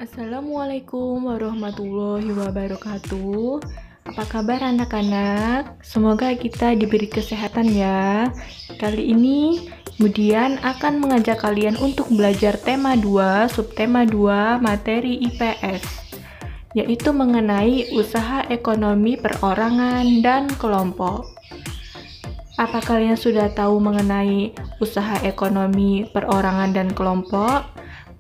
Assalamualaikum warahmatullahi wabarakatuh. Apa kabar anak-anak? Semoga kita diberi kesehatan ya. Kali ini kemudian akan mengajak kalian untuk belajar tema 2, subtema 2, materi IPS, yaitu mengenai usaha ekonomi perorangan dan kelompok. Apa kalian sudah tahu mengenai usaha ekonomi perorangan dan kelompok?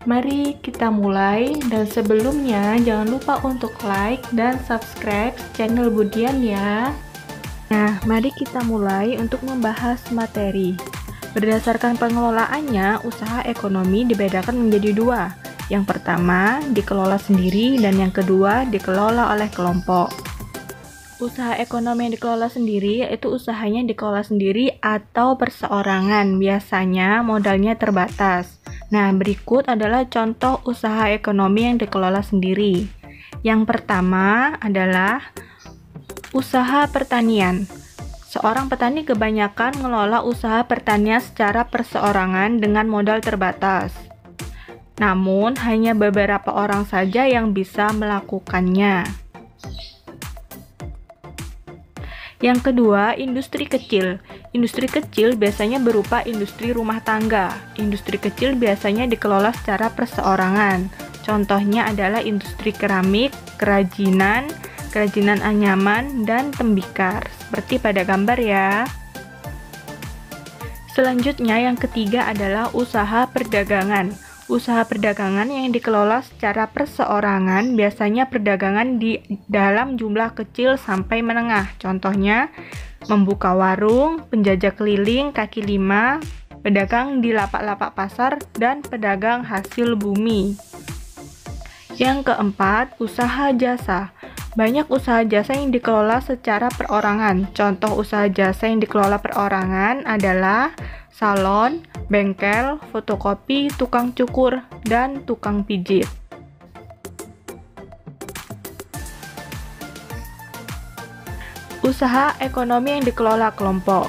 Mari kita mulai, dan sebelumnya jangan lupa untuk like dan subscribe channel Budian ya. Nah, mari kita mulai untuk membahas materi. Berdasarkan pengelolaannya, usaha ekonomi dibedakan menjadi dua. Yang pertama, dikelola sendiri, dan yang kedua, dikelola oleh kelompok. Usaha ekonomi yang dikelola sendiri yaitu usahanya dikelola sendiri atau perseorangan, biasanya modalnya terbatas. Nah, berikut adalah contoh usaha ekonomi yang dikelola sendiri. Yang pertama adalah usaha pertanian. Seorang petani kebanyakan mengelola usaha pertanian secara perseorangan dengan modal terbatas. Namun, hanya beberapa orang saja yang bisa melakukannya. Yang kedua, industri kecil. Industri kecil biasanya berupa industri rumah tangga. Industri kecil biasanya dikelola secara perseorangan. Contohnya adalah industri keramik, kerajinan anyaman, dan tembikar. Seperti pada gambar ya. Selanjutnya, yang ketiga adalah usaha perdagangan. Usaha perdagangan yang dikelola secara perseorangan biasanya perdagangan di dalam jumlah kecil sampai menengah. Contohnya, membuka warung, penjajah keliling kaki lima, pedagang di lapak-lapak pasar, dan pedagang hasil bumi. Yang keempat, usaha jasa. Banyak usaha jasa yang dikelola secara perorangan. Contoh usaha jasa yang dikelola perorangan adalah salon, bengkel, fotokopi, tukang cukur, dan tukang pijit. Usaha ekonomi yang dikelola kelompok.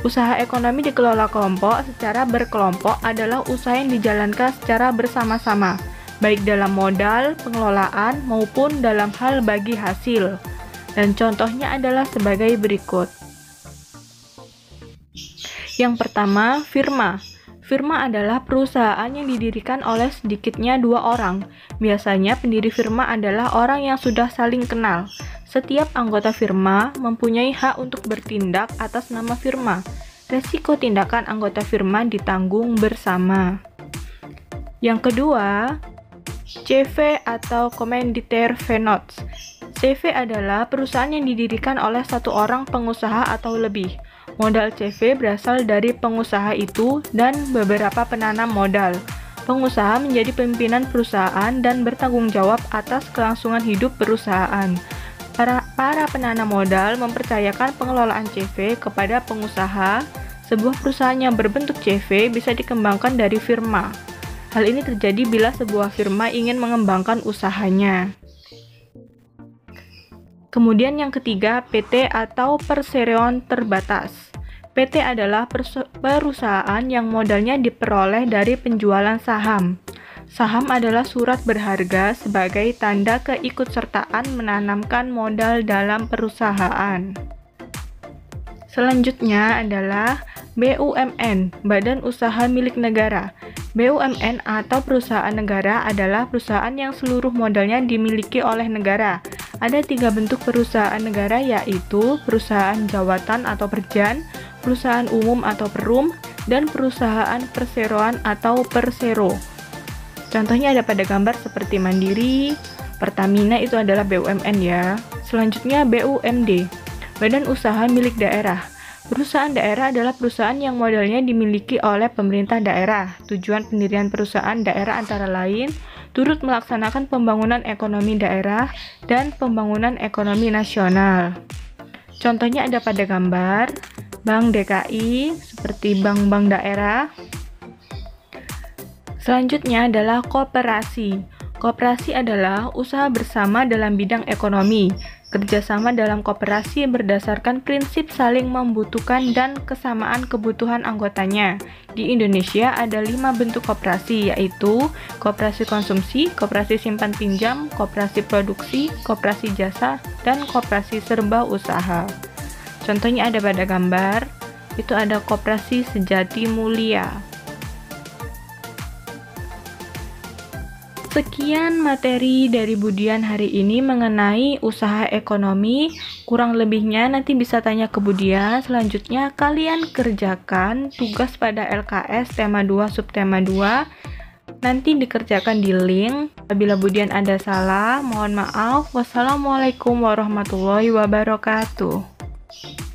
Usaha ekonomi dikelola kelompok secara berkelompok adalah usaha yang dijalankan secara bersama-sama, baik dalam modal, pengelolaan, maupun dalam hal bagi hasil. Dan contohnya adalah sebagai berikut. Yang pertama, firma. Firma adalah perusahaan yang didirikan oleh sedikitnya dua orang. Biasanya pendiri firma adalah orang yang sudah saling kenal. Setiap anggota firma mempunyai hak untuk bertindak atas nama firma. Resiko tindakan anggota firma ditanggung bersama. Yang kedua, CV atau Commanditaire Finance. CV adalah perusahaan yang didirikan oleh satu orang pengusaha atau lebih. Modal CV berasal dari pengusaha itu dan beberapa penanam modal. Pengusaha menjadi pimpinan perusahaan dan bertanggung jawab atas kelangsungan hidup perusahaan. Para penanam modal mempercayakan pengelolaan CV kepada pengusaha. Sebuah perusahaan yang berbentuk CV bisa dikembangkan dari firma. Hal ini terjadi bila sebuah firma ingin mengembangkan usahanya. Kemudian yang ketiga, PT atau perseroan terbatas. PT adalah perusahaan yang modalnya diperoleh dari penjualan saham. Saham adalah surat berharga sebagai tanda keikutsertaan menanamkan modal dalam perusahaan. Selanjutnya adalah BUMN, Badan Usaha Milik Negara. BUMN atau perusahaan negara adalah perusahaan yang seluruh modalnya dimiliki oleh negara. Ada 3 bentuk perusahaan negara, yaitu perusahaan jawatan atau perjan, perusahaan umum atau perum, dan perusahaan perseroan atau persero. Contohnya ada pada gambar seperti Mandiri, Pertamina itu adalah BUMN ya. Selanjutnya BUMD, Badan Usaha Milik Daerah. Perusahaan daerah adalah perusahaan yang modalnya dimiliki oleh pemerintah daerah. Tujuan pendirian perusahaan daerah antara lain turut melaksanakan pembangunan ekonomi daerah dan pembangunan ekonomi nasional. Contohnya ada pada gambar Bank DKI seperti bank-bank daerah. Selanjutnya adalah koperasi. Koperasi adalah usaha bersama dalam bidang ekonomi. kerjasama dalam koperasi berdasarkan prinsip saling membutuhkan dan kesamaan kebutuhan anggotanya. Di Indonesia ada 5 bentuk koperasi, yaitu koperasi konsumsi, koperasi simpan pinjam, koperasi produksi, koperasi jasa, dan koperasi serba usaha. Contohnya ada pada gambar, itu ada koperasi Sejati Mulia. Sekian materi dari Budian hari ini mengenai usaha ekonomi. Kurang lebihnya nanti bisa tanya ke Budian. Selanjutnya kalian kerjakan tugas pada LKS tema 2 subtema 2. Nanti dikerjakan di link. Apabila Budian ada salah, mohon maaf. Wassalamualaikum warahmatullahi wabarakatuh.